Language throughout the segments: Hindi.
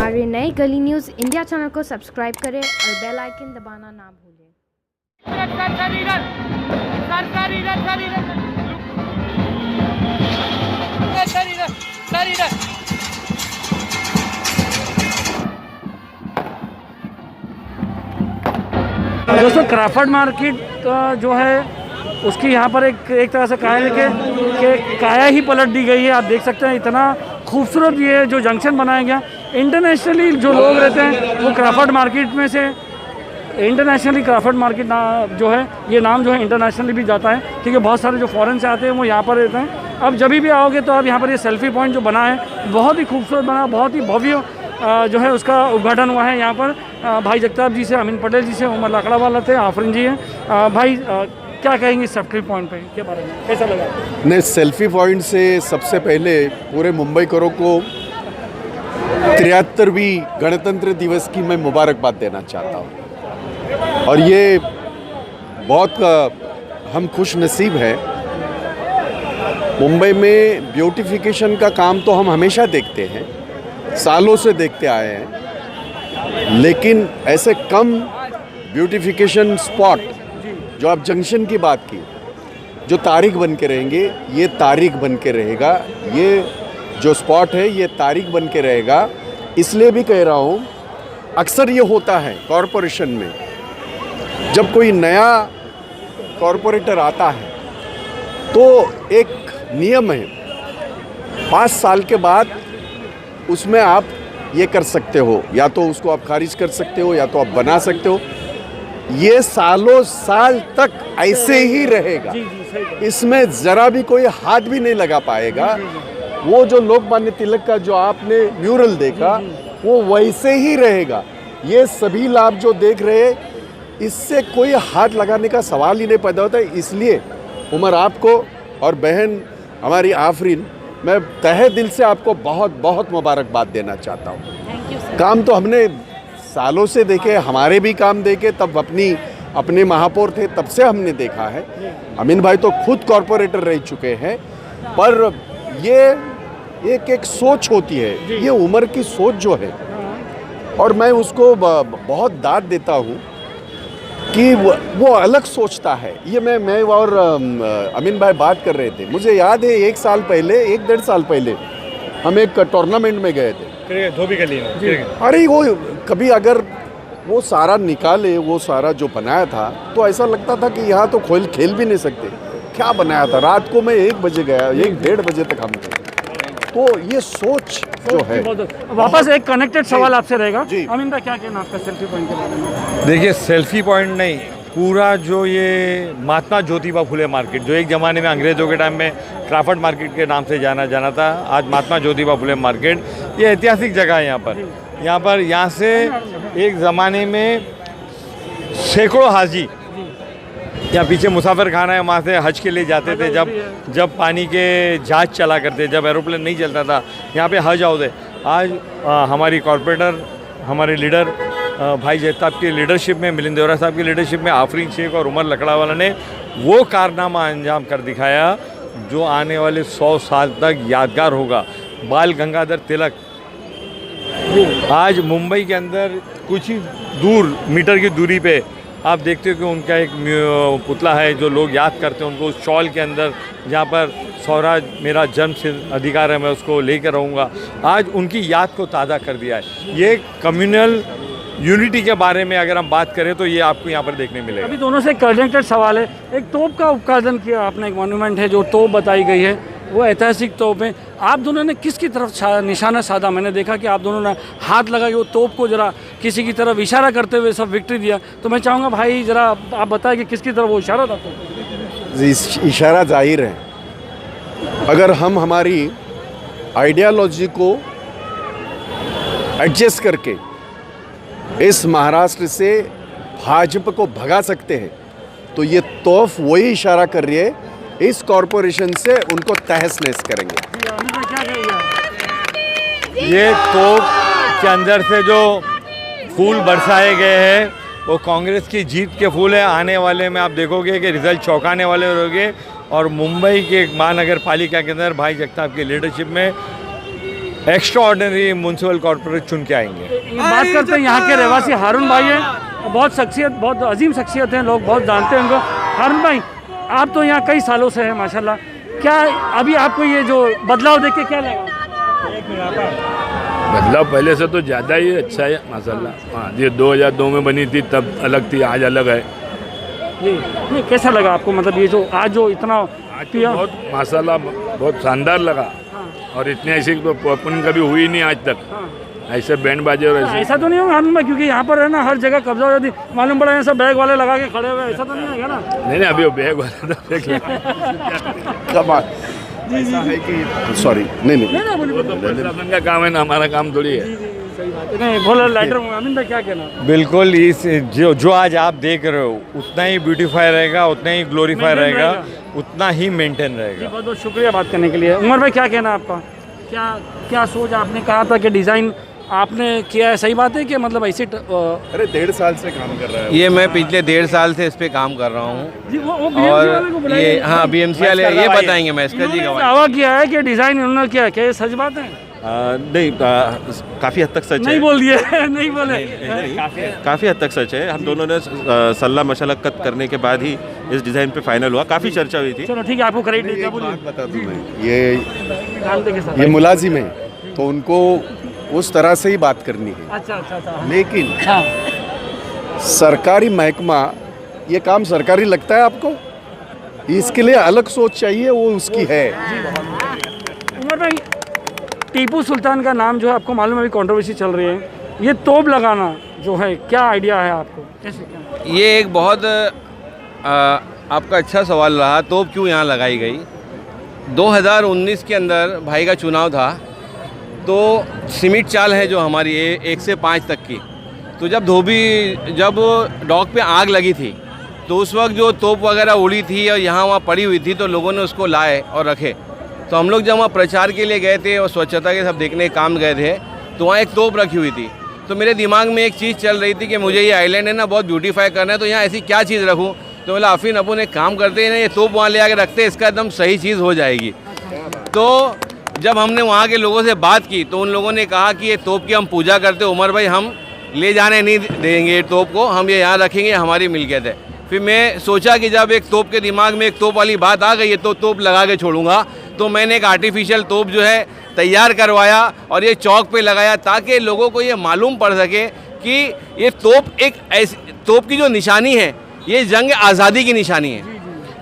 हमारे नए गली न्यूज़ इंडिया चैनल को सब्सक्राइब करें और बेल आइकन दबाना ना भूलें। दोस्तों क्राफर्ड मार्केट जो है उसकी यहाँ पर एक तरह से काया कि काया ही पलट दी गई है। आप देख सकते हैं इतना खूबसूरत ये जो जंक्शन बनाया गया। इंटरनेशनली जो लोग रहते हैं वो क्राफर्ड मार्केट में से इंटरनेशनली क्राफर्ड मार्केट जो है ये नाम जो है इंटरनेशनली भी जाता है, क्योंकि बहुत सारे जो फॉरेन से आते हैं वो यहाँ पर रहते हैं। अब जब भी आओगे तो अब यहाँ पर ये सेल्फी पॉइंट जो बना है बहुत ही खूबसूरत बना, बहुत ही भव्य जो है उसका उद्घाटन हुआ है। यहाँ पर भाई जगताप जी से, अमीन पटेल जी से, उमर लकड़ावाला थे, आफरीन जी हैं। भाई क्या कहेंगे सेल्फी पॉइंट पे के बारे में, कैसा लगा? नहीं, सेल्फी पॉइंट से सबसे पहले पूरे मुंबईकरों को 73वीं गणतंत्र दिवस की मैं मुबारकबाद देना चाहता हूँ। और ये बहुत हम खुश नसीब हैं। मुंबई में ब्यूटिफिकेशन का काम तो हम हमेशा देखते हैं, सालों से देखते आए हैं, लेकिन ऐसे कम ब्यूटिफिकेशन स्पॉट जो आप जंक्शन की बात की, जो तारीख बन के रहेंगे, ये तारीख बन के रहेगा। ये जो स्पॉट है ये तारीख बन के रहेगा। इसलिए भी कह रहा हूँ, अक्सर ये होता है कॉरपोरेशन में, जब कोई नया कॉरपोरेटर आता है तो एक नियम है, 5 साल के बाद उसमें आप ये कर सकते हो, या तो उसको आप खारिज कर सकते हो या तो आप बना सकते हो। ये सालों साल तक ऐसे ही रहेगा, इसमें ज़रा भी कोई हाथ भी नहीं लगा पाएगा। वो जो लोकमान्य तिलक का जो आपने म्यूरल देखा वो वैसे ही रहेगा। ये सभी लाभ जो देख रहे हैं, इससे कोई हाथ लगाने का सवाल ही नहीं पैदा होता है। इसलिए उमर आपको और बहन हमारी आफरीन, मैं तहे दिल से आपको बहुत बहुत मुबारकबाद देना चाहता हूँ। काम तो हमने सालों से देखे, हमारे भी काम देखे, तब अपने महापौर थे तब से हमने देखा है। अमीन भाई तो खुद कॉरपोरेटर रह चुके हैं। पर ये एक सोच होती है, ये उम्र की सोच जो है, और मैं उसको बहुत दाद देता हूँ कि वो अलग सोचता है। ये मैं और अमीन भाई बात कर रहे थे, मुझे याद है 1 साल पहले, 1-1.5 साल पहले हम एक टूर्नामेंट में गए थे धोबी गली में। अरे वो कभी अगर वो सारा निकाले, वो सारा जो बनाया था, तो ऐसा लगता था कि यहाँ तो खेल भी नहीं सकते। क्या बनाया था, रात को मैं 1 बजे गया, 1-1:30 बजे तक हम थे। तो ये सोच जो है। वापस एक कनेक्टेड सवाल आपसे रहेगा, अमीन भाई क्या कहना आपका सेल्फी पॉइंट के बारे में? देखिए, सेल्फी पॉइंट नहीं, पूरा जो ये महात्मा ज्योतिबा फुले मार्केट, जो एक ज़माने में अंग्रेज़ों के टाइम में क्राफर्ड मार्केट के नाम से जाना था, आज महात्मा ज्योतिबा फुले मार्केट, ये ऐतिहासिक जगह है। यहाँ से एक ज़माने में सैकड़ों हाजी, यहाँ पीछे मुसाफिर खाना है, वहाँ से हज के लिए जाते थे। जब पानी के जहाज चला करते, जब एरोप्लेन नहीं चलता था, यहाँ पे हज हाउस है। आज हमारी कॉरपोरेटर, हमारे लीडर भाई जगताप की लीडरशिप में, मिलिंद देवरा साहब की लीडरशिप में, आफरीन शेख और उमर लकड़ावाला ने वो कारनामा अंजाम कर दिखाया जो आने वाले 100 साल तक यादगार होगा। बाल गंगाधर तिलक आज मुंबई के अंदर कुछ ही मीटर की दूरी पे आप देखते हो कि उनका एक पुतला है जो लोग याद करते हैं उनको उस शॉल के अंदर, जहाँ पर स्वराज मेरा जन्म सिद्ध अधिकार है, मैं उसको लेकर रहूँगा। आज उनकी याद को ताज़ा कर दिया है। ये कम्युनल यूनिटी के बारे में अगर हम बात करें तो ये आपको यहाँ पर देखने मिलेगा। अभी दोनों से कनेक्टेड सवाल है। एक तोप का उत्पादन किया आपने, एक मॉन्यूमेंट है जो तोप बताई गई है, वो ऐतिहासिक तोप है। आप दोनों ने किसकी तरफ निशाना साधा? मैंने देखा कि आप दोनों ने हाथ लगा के वो तोप को जरा किसी की तरफ इशारा करते हुए सब विक्ट्री दिया। तो मैं चाहूँगा भाई जरा आप बताएं कि किसकी तरफ वो इशारा था? इशारा जाहिर है, अगर हम हमारी आइडियालॉजी को एडजस्ट करके इस महाराष्ट्र से भाजपा को भगा सकते हैं, तो ये तोफ वही इशारा कर रही है, इस कॉरपोरेशन से उनको तहस नहस करेंगे। ये तोप के अंदर से जो फूल बरसाए गए हैं वो कांग्रेस की जीत के फूल है। आने वाले में आप देखोगे कि रिजल्ट चौंकाने वाले होंगे। और मुंबई के महानगर पालिका के अंदर भाई जगताप की लीडरशिप में एक्स्ट्रा ऑर्डिनरी म्यूनसिपल कॉर्पोरेट चुन के आएंगे। बात करते हैं यहाँ के रहवासी हारून भाई हैं, बहुत शख्सियत, बहुत अजीम शख्सियत हैं, लोग बहुत जानते हैं उनको। हारून भाई, आप तो यहाँ कई सालों से हैं माशाल्लाह, क्या अभी आपको ये जो बदलाव देख के क्या लगा? बदलाव पहले से तो ज़्यादा ही अच्छा है माशाल्लाह। हाँ, ये 2002 में बनी थी तब अलग थी, आज अलग है। जी नहीं, कैसा लगा आपको, मतलब ये जो आज जो इतना आज तो बहुत माशाल्लाह बहुत शानदार लगा, और इतनी ऐसी तो ओपनिंग कभी हुई नहीं आज तक, ऐसे बैंड बाजे और ऐसे। ऐसा तो नहीं होगा हारून भाई, क्योंकि यहाँ पर है ना हर जगह कब्जा हो जाती, मालूम पड़ा है सब बैग वाले लगा के खड़े हुए, ऐसा तो नहीं है ना? नहीं अभी वो बैग वाला तो ऐसा है कि सॉरी नहीं वो तो प्रशासन का काम है ना, हमारा काम थोड़ी है। नहीं बोलो लाइटर अमीन भाई क्या कहना? बिल्कुल, इस जो आज आप देख रहे हो उतना ही ब्यूटीफाई रहेगा, उतना ही ग्लोरीफाई रहेगा, उतना ही मेंटेन रहेगा। बहुत बहुत शुक्रिया बात करने के लिए। उमर भाई क्या कहना आपका, क्या क्या सोच, आपने कहा था कि डिज़ाइन आपने किया है, सही बात है कि मतलब ऐसे अरे 1.5 साल से काम कर रहा है ये मैं पिछले 1.5 साल से इस पे काम कर रहा हूँ। जी वो BMC वाले को और बुलाइए। ये हाँ BMC वाले ये बताएंगे, मैं इसका जी इन्होंने गवाही। दावा किया है कि डिज़ाइन उन्होंने किया है, क्या ये सच बात है? नहीं, काफ़ी हद तक सच नहीं है। बोल दिए नहीं बोले। काफ़ी हद तक सच है। हम दोनों ने सलाह मशक्क़त करने के बाद ही इस डिज़ाइन पे फाइनल हुआ। काफ़ी चर्चा हुई थी। चलो ठीक है, आपको क्रेडिट एक देता बात बता दूं मैं, जानते के साथ। ये मुलाजिम है तो उनको उस तरह से ही बात करनी है, अच्छा अच्छा अच्छा लेकिन हाँ सरकारी महकमा, ये काम सरकारी लगता है आपको, इसके लिए अलग सोच चाहिए, वो उसकी है। उमर भाई, टीपू सुल्तान का नाम जो है आपको मालूम है अभी कंट्रोवर्सी चल रही है, ये तोप लगाना जो है क्या आइडिया है आपको, कैसे क्या? ये एक बहुत आपका अच्छा सवाल रहा, तोप क्यों यहाँ लगाई गई। 2019 के अंदर भाई का चुनाव था, तो सीमित चाल है जो हमारी 1 से 5 तक की, तो जब डॉग पे आग लगी थी तो उस वक्त जो तोप वगैरह उड़ी थी और यहाँ वहाँ पड़ी हुई थी, तो लोगों ने उसको लाए और रखे। तो हम लोग जब वहाँ प्रचार के लिए गए थे और स्वच्छता के सब देखने के काम गए थे, तो वहाँ एक तोप रखी हुई थी। तो मेरे दिमाग में एक चीज़ चल रही थी कि मुझे ये आइलैंड है ना बहुत ब्यूटीफाई करना है, तो यहाँ ऐसी क्या चीज़ रखूँ। तो बोला अफीन अपन एक काम करते हैं ना, ये तोप वहाँ ले आके रखते हैं, इसका एकदम सही चीज़ हो जाएगी। तो जब हमने वहाँ के लोगों से बात की तो उन लोगों ने कहा कि ये तोप की हम पूजा करते, उमर भाई हम ले जाने नहीं देंगे ये तोप को, हम ये यहाँ रखेंगे, हमारी मिल्कियत है। फिर मैं सोचा कि जब एक तोप के दिमाग में एक तोप वाली बात आ गई है तो तोप लगा के छोड़ूंगा, तो मैंने एक आर्टिफिशियल तोप जो है तैयार करवाया और ये चौक पे लगाया, ताकि लोगों को ये मालूम पड़ सके कि ये तोप एक ऐसी तोप की जो निशानी है, ये जंग आज़ादी की निशानी है,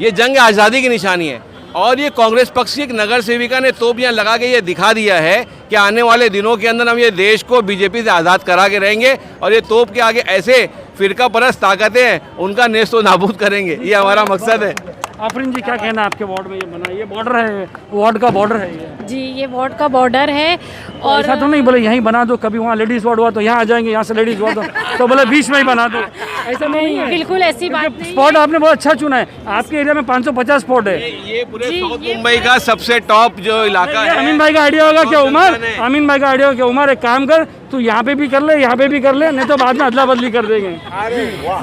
ये जंग आज़ादी की निशानी है। और ये कांग्रेस पक्ष की एक नगर सेविका ने तोप यहाँ लगा के ये दिखा दिया है कि आने वाले दिनों के अंदर हम ये देश को बीजेपी से आज़ाद करा के रहेंगे, और ये तोप के आगे ऐसे फिरका परस्त ताकतें हैं उनका नेस्तो नाबूद करेंगे, ये हमारा मकसद है। आफरीन जी क्या कहना है आपके वार्ड में ये बना, ये बॉर्डर है, वार्ड का बॉर्डर है ये? जी ये वार्ड का बॉर्डर है। और ऐसा तो नहीं बोले यहीं बना दो, कभी वहाँ लेडीज़ वार्ड हुआ तो यहाँ आ जाएंगे, यहाँ से लेडीज़ वार्ड तो बोले बीच में ही बना दो, ऐसा नहीं है। बिल्कुल ऐसी बात नहीं स्पॉट आपने बहुत अच्छा चुना है, आपके एरिया में 550 स्पॉट है। ये पूरे साउथ मुंबई का सबसे टॉप जो इलाका है। अमीन भाई का आइडिया होगा क्या उमर, अमीन भाई का आइडिया होगा क्या उमर, एक काम कर तू यहाँ पे भी कर ले, यहाँ पे भी कर ले, नहीं तो बाद में अदला बदली कर देंगे।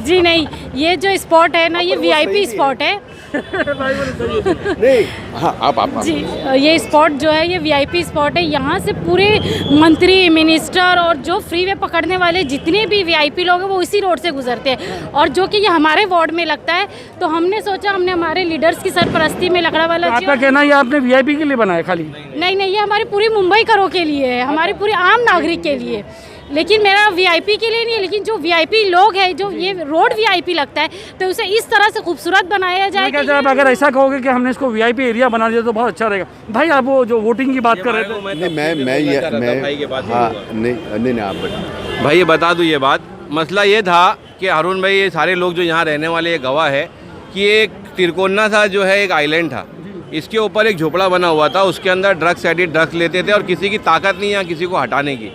जी नहीं, ये जो स्पॉट है ना ये VIP स्पॉट है। नहीं हाँ आप जी ये स्पॉट जो है ये VIP स्पॉट है। यहाँ से पूरे मंत्री, मिनिस्टर और जो फ्री वे पकड़ने वाले जितने भी VIP लोग हैं वो इसी रोड से गुजरते हैं, और जो कि ये हमारे वार्ड में लगता है। तो हमने सोचा, हमने हमारे लीडर्स की सरपरस्ती में लकड़ा वाला जी, आपका कहना है ये आपने VIP के लिए बनाया खाली? नहीं नहीं, ये हमारी पूरी मुंबई करों के लिए है, हमारे पूरे आम नागरिक के लिए, लेकिन मेरा VIP के लिए नहीं है। लेकिन जो VIP लोग हैं, जो ये रोड VIP लगता है, तो उसे इस तरह से खूबसूरत बनाया जाए कि आप अगर ऐसा कहोगे कि हमने इसको VIP एरिया बना दिया तो बहुत अच्छा रहेगा। भाई आप वो जो वोटिंग की बात कर रहे थे, नहीं आप बताइए। भाई ये बता दूँ ये बात, मसला ये था कि हारून भाई ये सारे लोग जो यहाँ रहने वाले ये गवाह है कि एक तिरकोना था जो है एक आइलैंड था, इसके ऊपर एक झोपड़ा बना हुआ था, उसके अंदर ड्रग्स एडिक्ट ड्रग्स लेते थे और किसी की ताकत नहीं यहाँ किसी को हटाने की।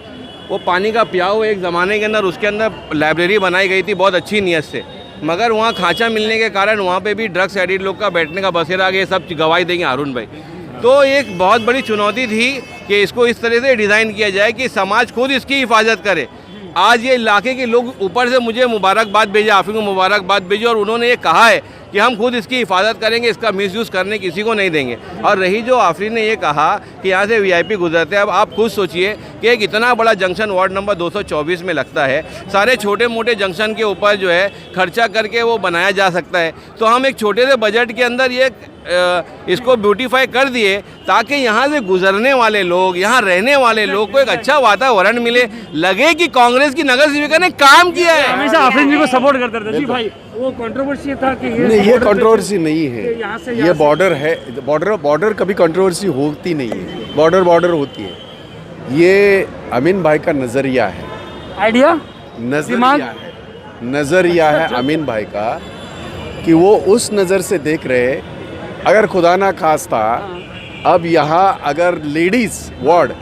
वो पानी का प्याऊ एक ज़माने के अंदर उसके अंदर लाइब्रेरी बनाई गई थी बहुत अच्छी नीयत से, मगर वहाँ खांचा मिलने के कारण वहाँ पे भी ड्रग्स एडिक्ट लोग का बैठने का बसेरा आ गया, सब गवाही देंगे हारून भाई। तो एक बहुत बड़ी चुनौती थी कि इसको इस तरह से डिज़ाइन किया जाए कि समाज खुद इसकी हिफाजत करे। आज ये इलाके के लोग ऊपर से मुझे मुबारकबाद भेजे, आफिन को मुबारकबाद भेजी, और उन्होंने ये कहा है कि हम खुद इसकी हिफाजत करेंगे, इसका मिसयूज़ करने किसी को नहीं देंगे। और रही जो आफरीन ने ये कहा कि यहाँ से वीआईपी गुजरते हैं, अब आप खुद सोचिए कि एक इतना बड़ा जंक्शन वार्ड नंबर 224 में लगता है, सारे छोटे मोटे जंक्शन के ऊपर जो है खर्चा करके वो बनाया जा सकता है। तो हम एक छोटे से बजट के अंदर ये इसको ब्यूटीफाई कर दिए ताकि यहाँ से गुजरने वाले लोग, यहाँ रहने वाले लोग को एक अच्छा वातावरण मिले, लगे कि कांग्रेस की नगर सेविका ने काम किया है। हमेशा आफरीन जी को सपोर्ट करते थे जी भाई, वो कंट्रोवर्सी था कि नहीं, ये कंट्रोवर्सी नहीं है, ये बॉर्डर है। बॉर्डर कभी कंट्रोवर्सी होती नहीं है, बॉर्डर होती है। ये अमीन भाई का नज़रिया है, आइडिया, नज़रिया है अमीन भाई का कि वो उस नज़र से देख रहे, अगर खुदा ना खास्ता अब यहाँ अगर लेडीज़ वार्ड,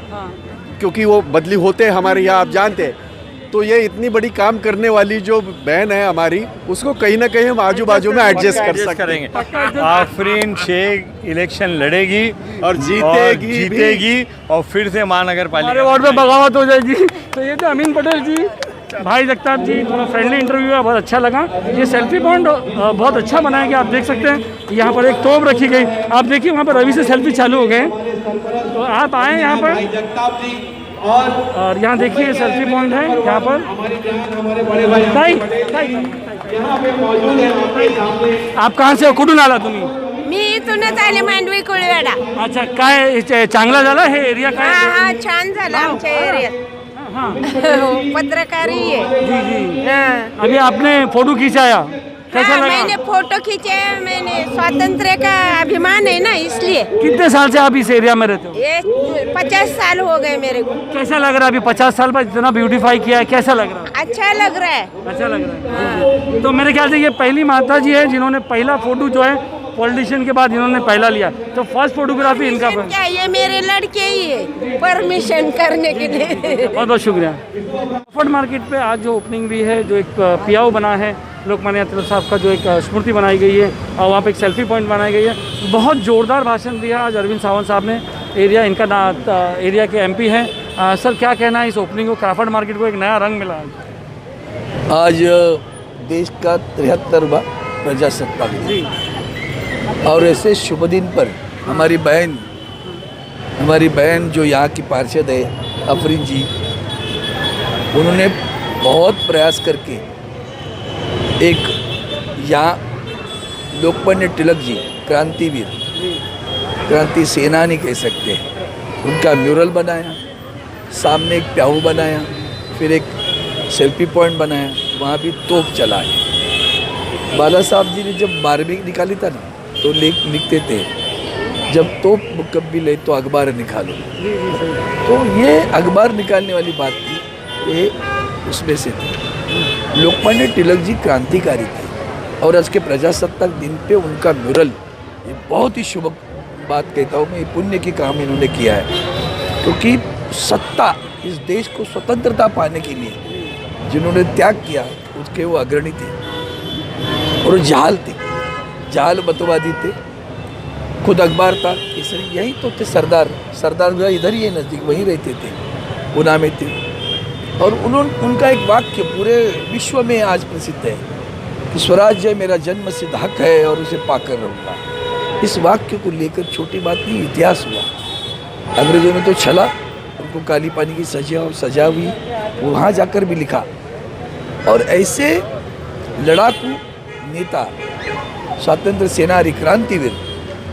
क्योंकि वो बदली होते हैं हमारे यहाँ, आप जानते हैं, तो ये इतनी बड़ी काम करने वाली जो बहन है हमारी, उसको कहीं ना कहीं हम आजू बाजू में एडजस्ट कर सकते हैं। आफरीन शेख इलेक्शन लड़ेगी और जीतेगी और फिर से महानगर हमारे पालिका वार्ड में बगावत हो जाएगी। तो ये थे अमीन पटेल जी, भाई जगताप जी, थोड़ा फ्रेंडली इंटरव्यू है, बहुत अच्छा लगा। ये सेल्फी पॉइंट बहुत अच्छा बनाया गया, आप देख सकते हैं। यहाँ पर एक तोप रखी गई, आप देखिए वहाँ पर रवि से सेल्फी चालू हो गए। तो आप आए यहाँ पर और यहाँ देखिए सेल्फी पॉइंट है यहाँ पर। आप कहाँ से, कुठून आला तुम्ही? मी इथूनच आले, मांडवी कुळवेडा. अच्छा, काय चांगला झाला हे एरिया? काय हा छान झाला आमच्या एरियात. पत्रकारी है जी जी। हाँ। अभी आपने फोटो खिंचाया, कैसा हाँ, लगा? मैंने फोटो खींचे, मैंने स्वातंत्र का अभिमान है ना, इसलिए। कितने साल से आप इस एरिया में रहते हो? ये 50 साल हो गए मेरे को। कैसा लग रहा है अभी 50 साल बाद इतना ब्यूटीफाई किया है, कैसा लग रहा है? अच्छा लग रहा है। अच्छा लग रहा है। तो मेरे ख्याल से ये पहली माता जी है जिन्होंने पहला फोटो जो है पॉलिटिशियन के बाद इन्होंने पहला लिया, तो फर्स्ट फोटोग्राफी इनका पर। क्या ये मेरे लड़के ही है परमिशन करने के लिए। बहुत बहुत शुक्रिया। क्राफर्ड मार्केट पे आज जो ओपनिंग भी है, जो एक पियाओ बना है लोकमान्य तिलक साहब का, जो एक स्मृति बनाई गई है और वहाँ पे एक सेल्फी पॉइंट बनाई गई है। बहुत ज़ोरदार भाषण दिया आज अरविंद सावंत साहब ने। एरिया के MP हैं। सर, क्या कहना है इस ओपनिंग को? क्राफर्ड मार्केट को एक नया रंग मिला आज देश का 73वां प्रजासत्ताक दिन, और ऐसे शुभ दिन पर हमारी बहन जो यहाँ की पार्षद है आफरीन जी, उन्होंने बहुत प्रयास करके एक यहाँ लोकमान्य तिलक जी, क्रांतिवीर, क्रांति सेनानी कह सकते हैं, उनका म्यूरल बनाया, सामने एक प्याऊ बनाया, फिर एक सेल्फी पॉइंट बनाया, वहाँ भी तोप चलाए। बाला साहब जी ने जब 12वीं निकाली था ना, तो लिखते थे, जब तोप मुकब्बिल है तो अखबार निकालो। तो ये अखबार निकालने वाली बात थी, ये उसमें से थी। लोकमान्य तिलक जी क्रांतिकारी थे और आज के प्रजासत्ताक दिन पे उनका म्यूरल, ये बहुत ही शुभ बात कहता हूँ मैं, पुण्य की काम इन्होंने किया है। क्योंकि सत्ता, इस देश को स्वतंत्रता पाने के लिए जिन्होंने त्याग किया, उसके वो अग्रणी थे और जहाल थे, जहाल मतवादी थे। खुद अखबार था, यही तो थे सरदार जो इधर ही है नज़दीक, वहीं रहते थे, पूना में थे। और उनका एक वाक्य पूरे विश्व में आज प्रसिद्ध है कि स्वराज्य मेरा जन्म सिद्ध हक है और उसे पाकर रहूँगा। इस वाक्य को लेकर छोटी बात नहीं, इतिहास हुआ। अंग्रेजों ने तो छला, उनको काली पानी की सजा हुई, वहाँ जाकर भी लिखा। और ऐसे लड़ाकू नेता, स्वातंत्र सेनानी, क्रांतिवीर,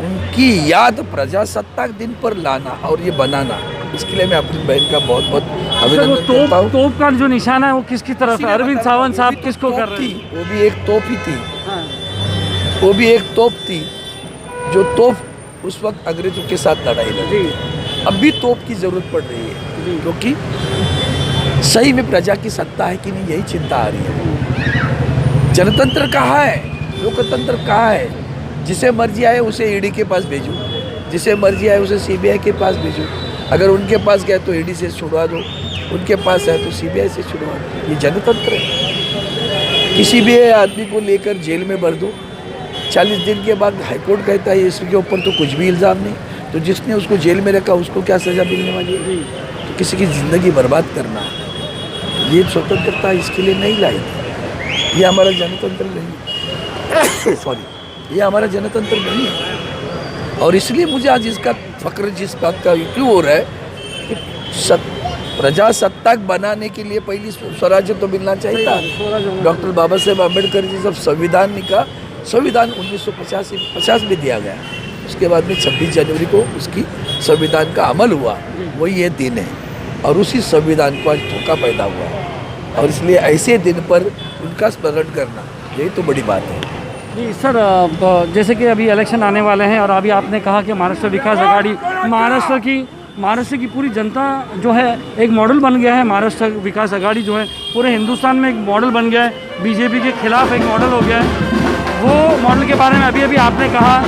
उनकी याद प्रजासत्ताक दिन पर लाना और ये बनाना, इसके लिए मैं अपनी बहन का बहुत बहुत अभिनंदन करता हूँ। तोप का जो निशाना है वो किसकी तरफ है? अरविंद सावंत साहब किसको कर रहे हैं? वो भी एक तोप ही थी, वो भी एक तोप थी, जो तोप उस वक्त अंग्रेजों के साथ लड़ाई लड़ी। अब भी तोप की जरूरत पड़ रही है, क्योंकि सही में प्रजा की सत्ता है कि नहीं, यही चिंता आ रही है। जनतंत्र कहाँ है, लोकतंत्र कहाँ है? जिसे मर्जी आए उसे ईडी के पास भेजो, जिसे मर्जी आए उसे सीबीआई के पास भेजो। अगर उनके पास गए तो ईडी से छुड़वा दो, उनके पास है तो सीबीआई से छुड़वा दो। ये जनतंत्र है। किसी भी आदमी को लेकर जेल में भर दो, 40 दिन के बाद हाईकोर्ट कहता है इसके ऊपर तो कुछ भी इल्ज़ाम नहीं, तो जिसने उसको जेल में रखा उसको क्या सज़ा मिलने वाली है? तो किसी की ज़िंदगी बर्बाद करना, ये स्वतंत्रता इसके लिए नहीं लाई थी, ये हमारा जनतंत्र नहीं। सॉरी, ये हमारा जनतंत्र नहीं है। और इसलिए मुझे आज इसका फक्र जिस बात का क्यों हो रहा है कि प्रजासत्ताक बनाने के लिए पहली स्वराज्य तो मिलना चाहिए था। डॉक्टर बाबा साहेब अम्बेडकर जी जब संविधान का संविधान 1950 में दिया गया, उसके बाद में 26 जनवरी को उसकी संविधान का अमल हुआ, वही ये दिन है। और उसी संविधान को आज धोखा पैदा हुआ है, और इसलिए ऐसे दिन पर उनका स्मरण करना यही तो बड़ी बात है। जी सर, जैसे कि अभी इलेक्शन आने वाले हैं और अभी आपने कहा कि महाराष्ट्र विकास आघाड़ी महाराष्ट्र की पूरी जनता जो है एक मॉडल बन गया है। महाराष्ट्र विकास आघाड़ी जो है पूरे हिंदुस्तान में एक मॉडल बन गया है, बीजेपी के खिलाफ एक मॉडल हो गया है। वो मॉडल के बारे में अभी अभी आपने कहा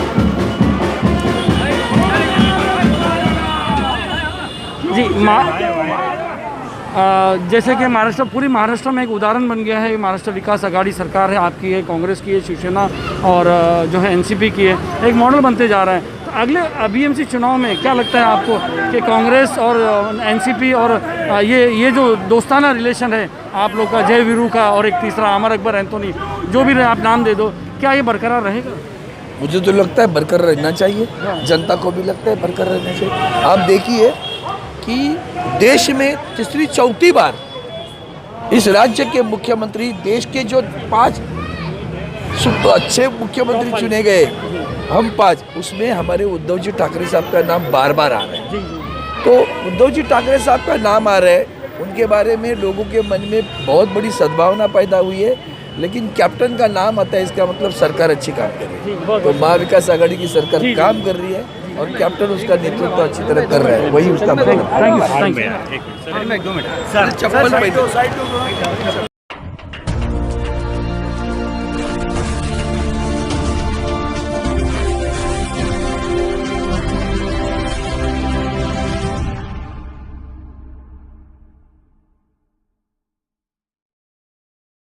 जी जैसे कि पूरी महाराष्ट्र में एक उदाहरण बन गया है। महाराष्ट्र विकास आघाड़ी सरकार है, आपकी है, कांग्रेस की है, शिवसेना और जो है एनसीपी की है, एक मॉडल बनते जा रहा है। तो अगले बीएमसी चुनाव में क्या लगता है आपको कि कांग्रेस और एनसीपी और ये जो दोस्ताना रिलेशन है आप लोग का, जय वीरू का और एक तीसरा अमर अकबर एंथोनी, जो भी आप नाम दे दो, क्या ये बरकरार रहेगा? मुझे तो लगता है बरकरार रहना चाहिए, जनता को भी लगता है बरकरार रहना चाहिए। आप देखिए कि देश में तीसरी चौथी बार इस राज्य के मुख्यमंत्री, देश के जो 5 अच्छे मुख्यमंत्री चुने गए, हम 5, उसमें हमारे उद्धव जी ठाकरे साहब का नाम बार बार आ रहा है। तो उद्धव जी ठाकरे साहब का नाम आ रहा है, उनके बारे में लोगों के मन में बहुत बड़ी सद्भावना पैदा हुई है। लेकिन कैप्टन का नाम आता है, इसका मतलब सरकार अच्छी काम कर रही है। तो महाविकास आघाड़ी की सरकार काम कर रही है और कैप्टन उसका नेतृत्व अच्छी तरह कर रहा है, वही उसका मतलब। Thank you. चप्पल